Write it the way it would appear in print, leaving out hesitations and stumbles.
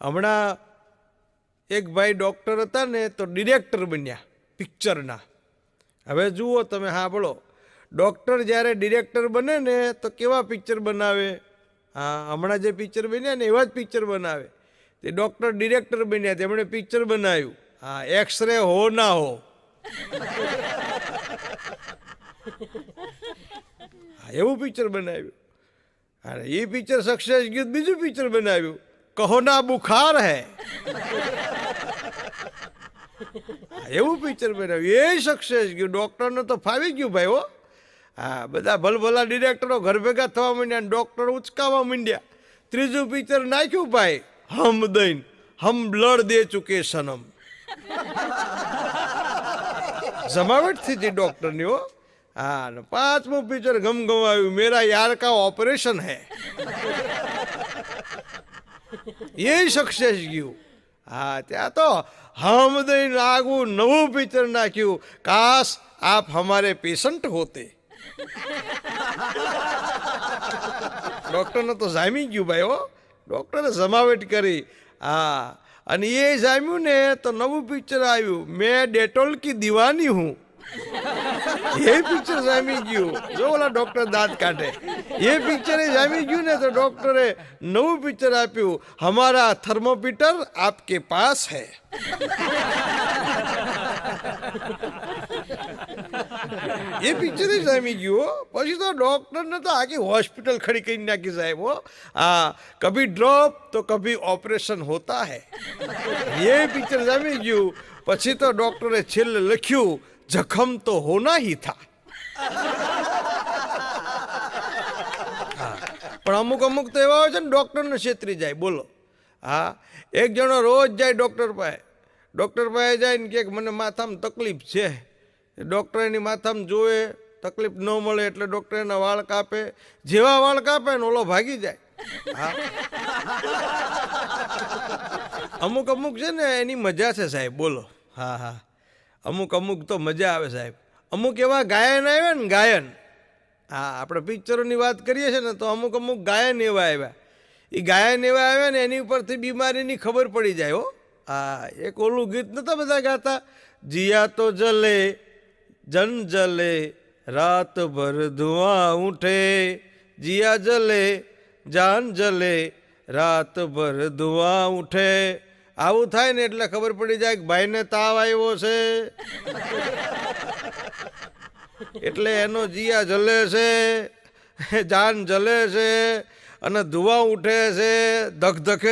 હમણાં એક ભાઈ ડૉક્ટર હતા ને તો ડિરેક્ટર બન્યા પિક્ચરના. હવે જુઓ તમે, સાંભળો, ડૉક્ટર જ્યારે ડિરેક્ટર બને ને તો કેવા પિક્ચર બનાવે? હા, હમણાં જે પિક્ચર બન્યા ને એવા જ પિક્ચર બનાવે. તે ડૉક્ટર ડિરેક્ટર બન્યા, તેમણે પિક્ચર બનાવ્યું. હા, એક્સરે હો ના હો. એવું પિક્ચર બનાવ્યું. અને એ પિક્ચર સક્સેસ ગયું, બીજું પિક્ચર બનાવ્યું, કહો ના બુખાર હૈ. એવું પિક્ચર બનાવ્યું, એ સક્સેસ ગયું. ડૉક્ટરને તો ફાવી ગયું ભાઈ. હો, હા, બધા ભલભલા ડિરેક્ટરો ઘર ભેગા થવા માંડ્યા, ડૉક્ટર ઉચકાવા માંડ્યા. ત્રીજું પિક્ચર નાખ્યું ભાઈ, હમ દઈન હમ બ્લડ દે ચુકે સનમ. જમાવટ થઈ હતી ડૉક્ટરની. હો, હા, ને પાંચમું પિક્ચર ગમગમાવ્યું, મેરા યાર કા ઓપરેશન હૈ. એ સક્સેસ ગયું. હા, ત્યાં તો હમ દઈને આગવું નવું પિક્ચર નાખ્યું, કાશ આપ હમારે પેશન્ટ હોતે. ડૉક્ટરને તો જામી ગયું ભાઈ. હો, ડૉક્ટરે જમાવટ કરી. હા, અને એ જામ્યું ને તો નવું પિક્ચર આવ્યું, મેં ડેટોલ કી દીવાની હું. એ પિક્ચર જામી ગયું. જો ઓલા ડૉક્ટર દાંત કાઢે, એ પિક્ચરે જામી ગયું ને તો ડૉક્ટરે નવું પિક્ચર આપ્યું, હમારા થર્મોમીટર આપકે પાસ હૈ. એ પિક્ચરે જામી ગયું. પછી તો ડૉક્ટરને તો આખી હોસ્પિટલ ખડી કરી નાખી સાહેબ. હો, હા, કભી ડ્રોપ તો કભી ઓપરેશન હોતા હૈ. એ પિક્ચર જામી ગયું. પછી તો ડૉક્ટરે છેલ્લે લખ્યું, જખમ તો હોના હી થા. પણ અમુક અમુક તો એવા હોય છે ને ડૉક્ટરને છેતરી જાય. બોલો. હા, એક જણો રોજ જાય ડૉક્ટર પાસે. ડૉક્ટર પાસે જાય ને કે મને માથામાં તકલીફ છે. ડૉક્ટર એની માથામાં જોવે, તકલીફ ન મળે એટલે ડૉક્ટર એના વાળ કાપે. જેવા વાળ કાપે ને ઓલો ભાગી જાય. હા, અમુક અમુક છે ને એની મજા છે સાહેબ. બોલો. હા હા, અમુક અમુક તો મજા આવે સાહેબ. અમુક એવા ગાયન આવ્યા ને, ગાયન. હા, આપણે પિક્ચરોની વાત કરીએ છીએ ને તો અમુક અમુક ગાયન એવા આવ્યા. એ ગાયન એવા આવ્યા ને એની ઉપરથી બીમારીની ખબર પડી જાય. હો, હા, એક ઓલું ગીત નતા બધા ગાતા, જીયા તો જલે જન જલે રાત ભર ધુઆં ઉઠે, જીયા જલે જાન જલે રાત ભર ધુઆં ઉઠે. આવું થાય ને એટલે ખબર પડી જાય કે ભાઈને તાવ આવ્યો છે. એટલે એનો જીયા જલે છે, જાન જલે છે અને ધુઆં ઉઠે છે, ધક ધકે